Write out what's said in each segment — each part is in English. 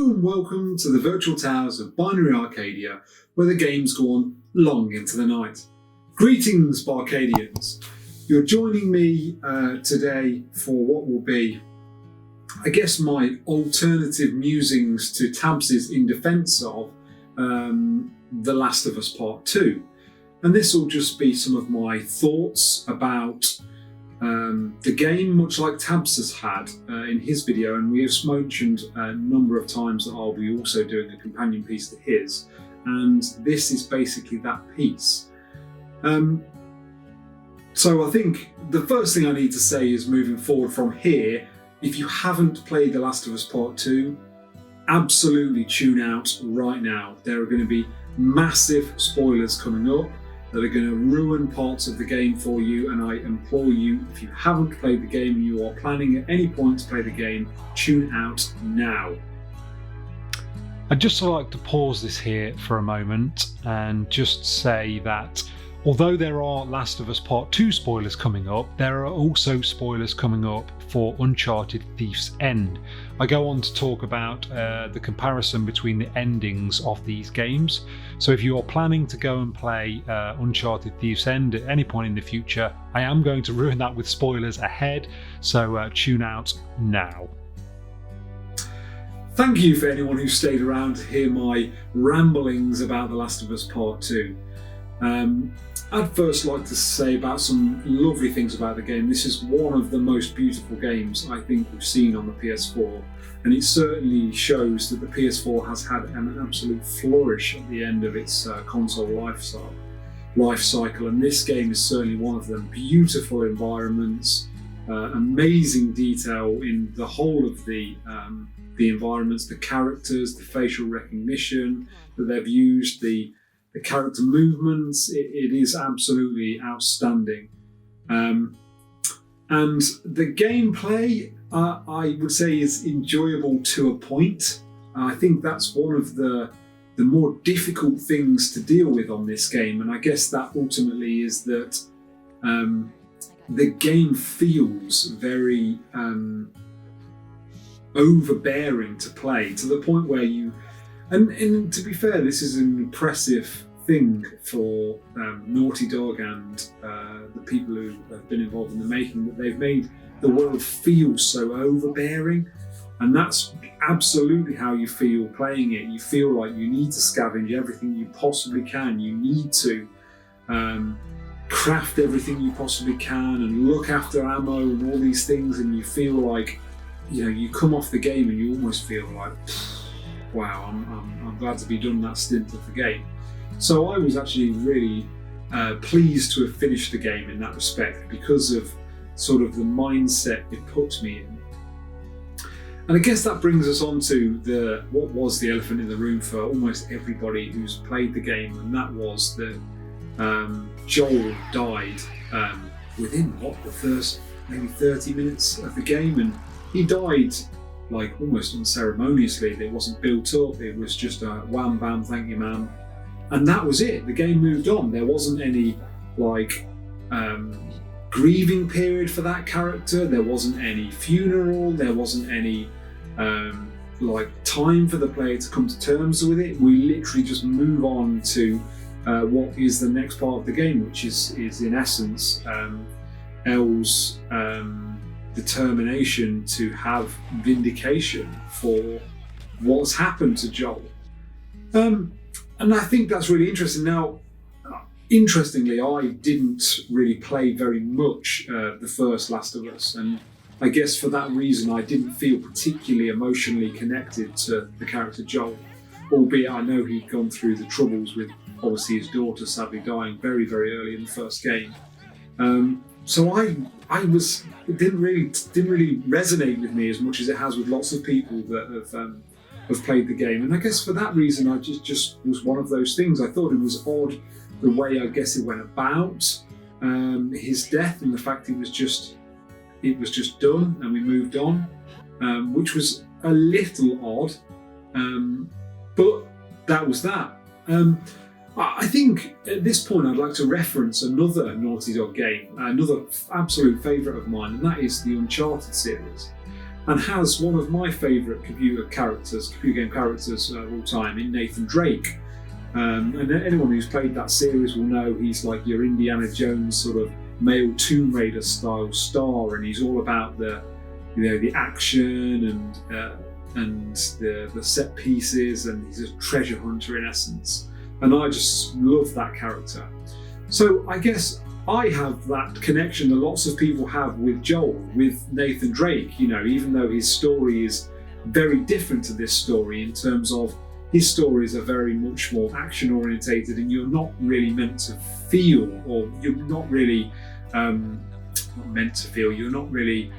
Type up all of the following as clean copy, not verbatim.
Hello and welcome to the virtual towers of Binary Arcadia, where the games go on long into the night. Greetings, BArcadians. You're joining me today for what will be, I guess, my alternative musings to Tabz's in defence of The Last of Us Part 2. And this will just be some of my thoughts about the game, much like Tabz has had in his video, and we have mentioned a number of times that I'll be also doing a companion piece to his, and this is basically that piece. So I think the first thing I need to say is, moving forward from here, if you haven't played The Last of Us Part 2, absolutely tune out right now. There are going to be massive spoilers coming up that are going to ruin parts of the game for you, and I implore you, if you haven't played the game and you are planning at any point to play the game, tune out now. I'd just like to pause this here for a moment and just say that although there are Last of Us Part 2 spoilers coming up, there are also spoilers coming up for Uncharted Thief's End. I go on to talk about the comparison between the endings of these games. So if you are planning to go and play Uncharted Thief's End at any point in the future, I am going to ruin that with spoilers ahead, so tune out now. Thank you for anyone who stayed around to hear my ramblings about The Last of Us Part 2. I'd first like to say about some lovely things about the game. This is one of the most beautiful games I think we've seen on the PS4, and it certainly shows that the PS4 has had an absolute flourish at the end of its console life cycle, and this game is certainly one of them. Beautiful environments, amazing detail in the whole of the environments, the characters, the facial recognition that they've used, the character movements. It is absolutely outstanding. And the gameplay, I would say, is enjoyable to a point. I think that's one of the more difficult things to deal with on this game, and I guess that ultimately is that the game feels very overbearing to play, to the point where you, and to be fair, this is an impressive thing for Naughty Dog and the people who have been involved in the making, that they've made the world feel so overbearing, and that's absolutely how you feel playing it. You feel like you need to scavenge everything you possibly can. You need to craft everything you possibly can and look after ammo and all these things, and you feel like, you know, you come off the game and you almost feel like, wow, I'm glad to be done that stint of the game. So I was actually really pleased to have finished the game in that respect, because of sort of the mindset it put me in. And I guess that brings us on to what was the elephant in the room for almost everybody who's played the game, and that was that Joel died within the first maybe 30 minutes of the game, and he died like almost unceremoniously. It wasn't built up, it was just a wham bam, thank you ma'am, and that was it. The game moved on. There wasn't any grieving period for that character, there wasn't any funeral, there wasn't any time for the player to come to terms with it. We literally just move on to what is the next part of the game, which is in essence Elle's determination to have vindication for what's happened to Joel. And I think that's really interesting. Now, interestingly, I didn't really play very much the first Last of Us, and I guess for that reason I didn't feel particularly emotionally connected to the character Joel, albeit I know he'd gone through the troubles with obviously his daughter sadly dying very, very early in the first game. So it didn't really resonate with me as much as it has with lots of people that have played the game. And I guess for that reason, I just was one of those things. I thought it was odd the way, I guess, it went about his death, and the fact it was just done and we moved on, which was a little odd, but that was that. I think at this point I'd like to reference another Naughty Dog game, another absolute favourite of mine, and that is the Uncharted series. and has one of my favourite computer game characters of all time in Nathan Drake. And anyone who's played that series will know he's like your Indiana Jones sort of male Tomb Raider style star, and he's all about the action and the set pieces, and he's a treasure hunter in essence. And I just love that character. So I guess I have that connection that lots of people have with Joel, with Nathan Drake, even though his story is very different to this story in terms of his stories are very much more action orientated, and you're not really meant to feel, or you're not really you're not really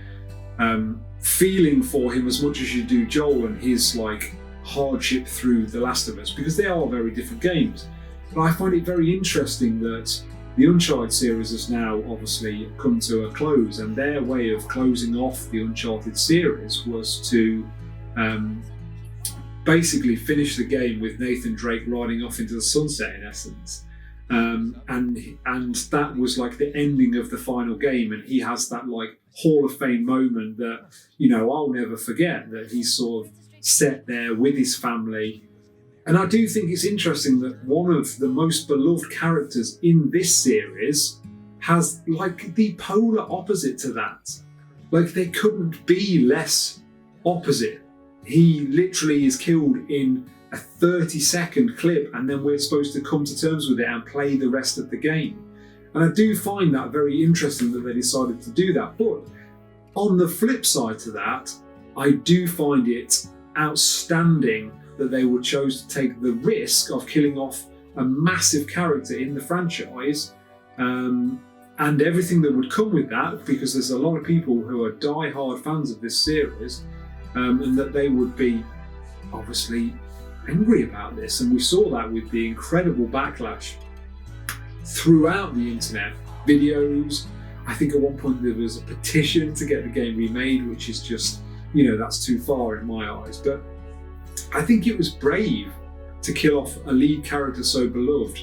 feeling for him as much as you do Joel and his like hardship through The Last of Us, because they are very different games. But I find it very interesting that the Uncharted series has now obviously come to a close, and their way of closing off the Uncharted series was to basically finish the game with Nathan Drake riding off into the sunset in essence. And that was like the ending of the final game, and he has that like Hall of Fame moment that I'll never forget, that he's sort of sat there with his family. And I do think it's interesting that one of the most beloved characters in this series has like the polar opposite to that. Like, they couldn't be less opposite. He literally is killed in a 30-second clip, and then we're supposed to come to terms with it and play the rest of the game. And I do find that very interesting that they decided to do that. But on the flip side to that, I do find it outstanding that they would chose to take the risk of killing off a massive character in the franchise, and everything that would come with that, because there's a lot of people who are die-hard fans of this series, and that they would be obviously angry about this. And we saw that with the incredible backlash throughout the internet, videos. I think at one point there was a petition to get the game remade, which is just, that's too far in my eyes. But I think it was brave to kill off a lead character so beloved.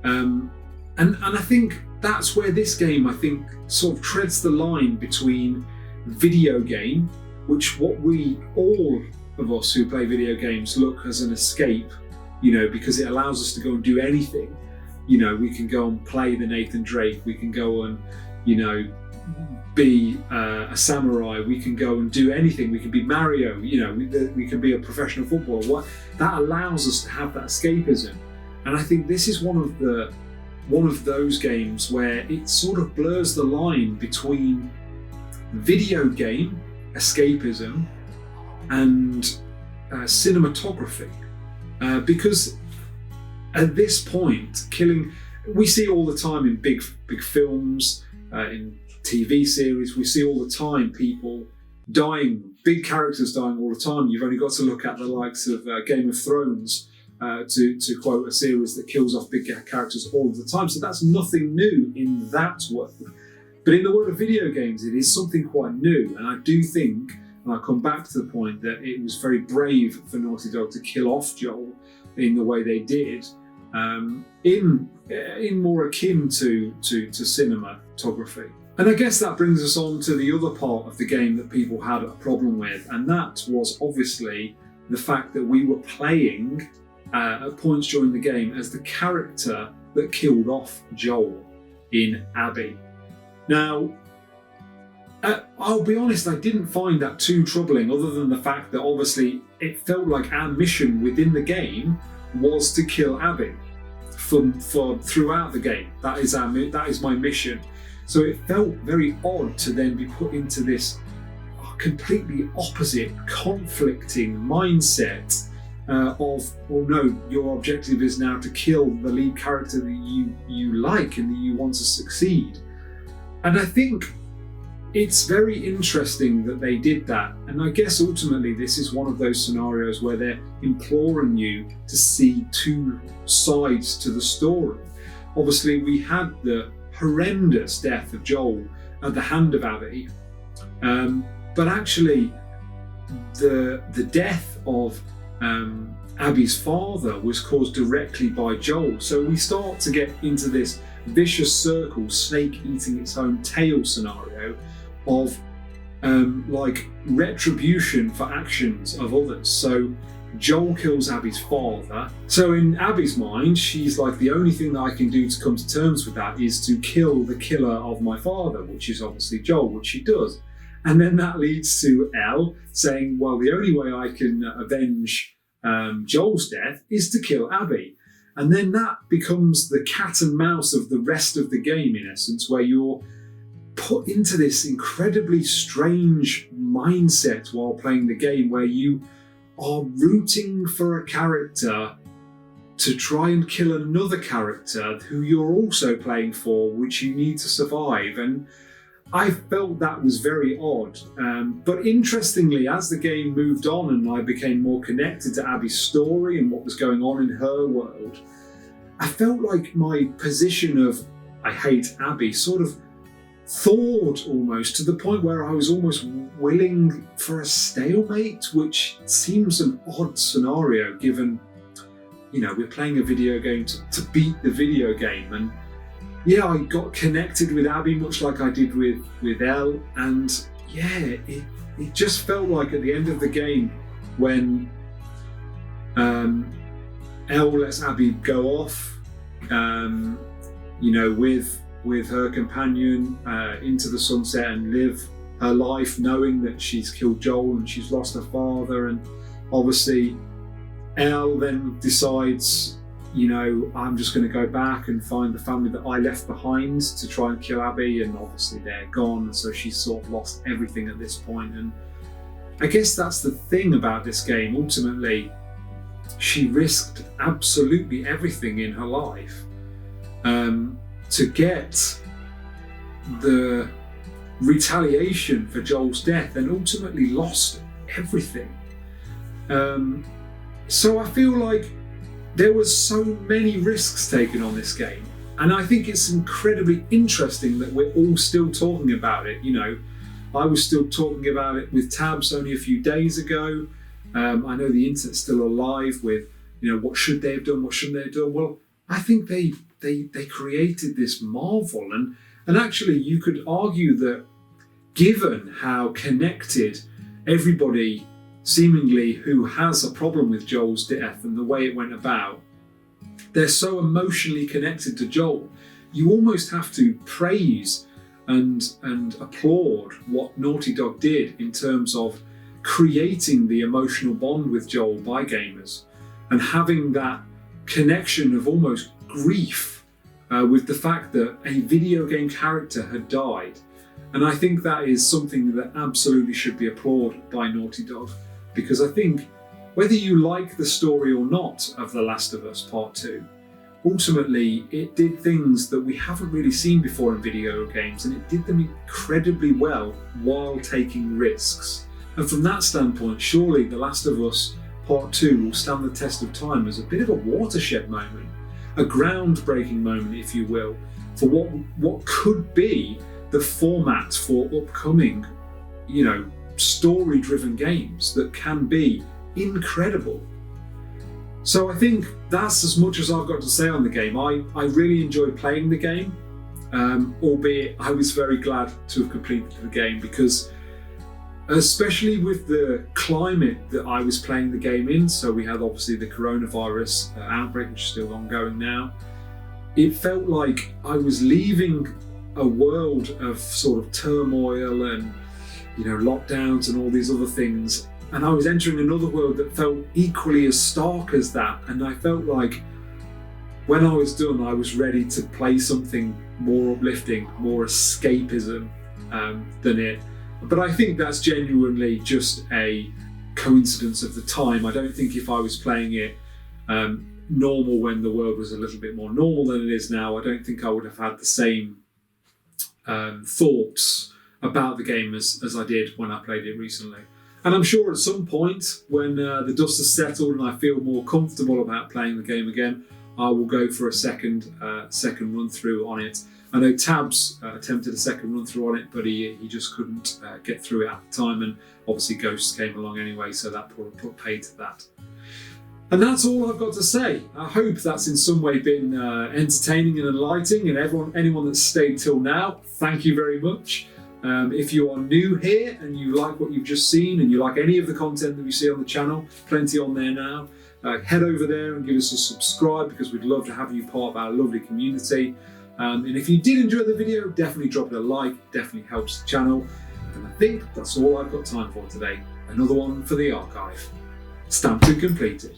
And I think that's where this game, I think, sort of treads the line between video game, which all of us who play video games look as an escape, because it allows us to go and do anything. We can go and play the Nathan Drake, we can go and, be a samurai, we can go and do anything, we can be Mario, we can be a professional footballer. That allows us to have that escapism. And I think this is one of those games where it sort of blurs the line between video game escapism and cinematography, because at this point, we see all the time in big films, in TV series, we see all the time people dying, big characters dying all the time. You've only got to look at the likes of Game of Thrones to quote a series that kills off big characters all of the time. So that's nothing new in that world. But in the world of video games, it is something quite new. And I do think, and I come back to the point, that it was very brave for Naughty Dog to kill off Joel in the way they did, in more akin to cinematography. And I guess that brings us on to the other part of the game that people had a problem with, and that was obviously the fact that we were playing at points during the game as the character that killed off Joel in Abby. Now, I'll be honest, I didn't find that too troubling, other than the fact that obviously it felt like our mission within the game was to kill Abby for throughout the game. That is my mission. So it felt very odd to then be put into this completely opposite, conflicting mindset of, oh no, your objective is now to kill the lead character that you like and that you want to succeed. And I think it's very interesting that they did that. And I guess ultimately this is one of those scenarios where they're imploring you to see two sides to the story. Obviously, we had the horrendous death of Joel at the hand of Abby, but actually the death of Abby's father was caused directly by Joel. So we start to get into this vicious circle, snake eating its own tail scenario of like retribution for actions of others. So Joel kills Abby's father. So in Abby's mind, she's like, the only thing that I can do to come to terms with that is to kill the killer of my father, which is obviously Joel, which she does. And then that leads to Elle saying, well, the only way I can avenge Joel's death is to kill Abby. And then that becomes the cat and mouse of the rest of the game, in essence, where you're put into this incredibly strange mindset while playing the game, where you are rooting for a character to try and kill another character who you're also playing for, which you need to survive. And I felt that was very odd. But interestingly, as the game moved on and I became more connected to Abby's story and what was going on in her world, I felt like my position of I hate Abby sort of thawed almost, to the point where I was almost willing for a stalemate, which seems an odd scenario given, we're playing a video game to beat the video game. And yeah, I got connected with Abby much like I did with Elle, and yeah, it just felt like at the end of the game when Elle lets Abby go off, with her companion into the sunset and live her life knowing that she's killed Joel and she's lost her father. And obviously Elle then decides, I'm just going to go back and find the family that I left behind to try and kill Abby, and obviously they're gone, and so she's sort of lost everything at this point. And I guess that's the thing about this game. Ultimately, she risked absolutely everything in her life to get the retaliation for Joel's death, and ultimately lost everything. So I feel like there was so many risks taken on this game, and I think it's incredibly interesting that we're all still talking about it. I was still talking about it with Tabz only a few days ago. I know the internet's still alive with, what should they have done, what shouldn't they have done? Well, I think they created this marvel, and actually you could argue that given how connected everybody seemingly who has a problem with Joel's death and the way it went about, they're so emotionally connected to Joel, you almost have to praise and applaud what Naughty Dog did in terms of creating the emotional bond with Joel by gamers and having that connection of almost grief with the fact that a video game character had died. And I think that is something that absolutely should be applauded by Naughty Dog, because I think whether you like the story or not of The Last of Us Part 2, ultimately it did things that we haven't really seen before in video games, and it did them incredibly well while taking risks. And from that standpoint, surely The Last of Us Part 2 will stand the test of time as a bit of a watershed moment, a groundbreaking moment, if you will, for what could be the format for upcoming, story-driven games that can be incredible. So I think that's as much as I've got to say on the game. I really enjoyed playing the game, albeit I was very glad to have completed the game, because especially with the climate that I was playing the game in, so we had obviously the coronavirus outbreak, which is still ongoing now, it felt like I was leaving a world of sort of turmoil and lockdowns and all these other things, and I was entering another world that felt equally as stark as that. And I felt like when I was done, I was ready to play something more uplifting, more escapism than it. But I think that's genuinely just a coincidence of the time. I don't think if I was playing it normal when the world was a little bit more normal than it is now, I don't think I would have had the same thoughts about the game as I did when I played it recently. And I'm sure at some point when the dust has settled and I feel more comfortable about playing the game again, I will go for a second run through on it. I know Tabz attempted a second run through on it, but he just couldn't get through it at the time, and obviously Ghosts came along anyway, so that put paid to that. And that's all I've got to say. I hope that's in some way been entertaining and enlightening, and anyone that's stayed till now, thank you very much. If you are new here and you like what you've just seen and you like any of the content that we see on the channel, plenty on there now, head over there and give us a subscribe, because we'd love to have you part of our lovely community. And if you did enjoy the video, definitely drop it a like, definitely helps the channel. And I think that's all I've got time for today. Another one for the archive. Stamped and completed.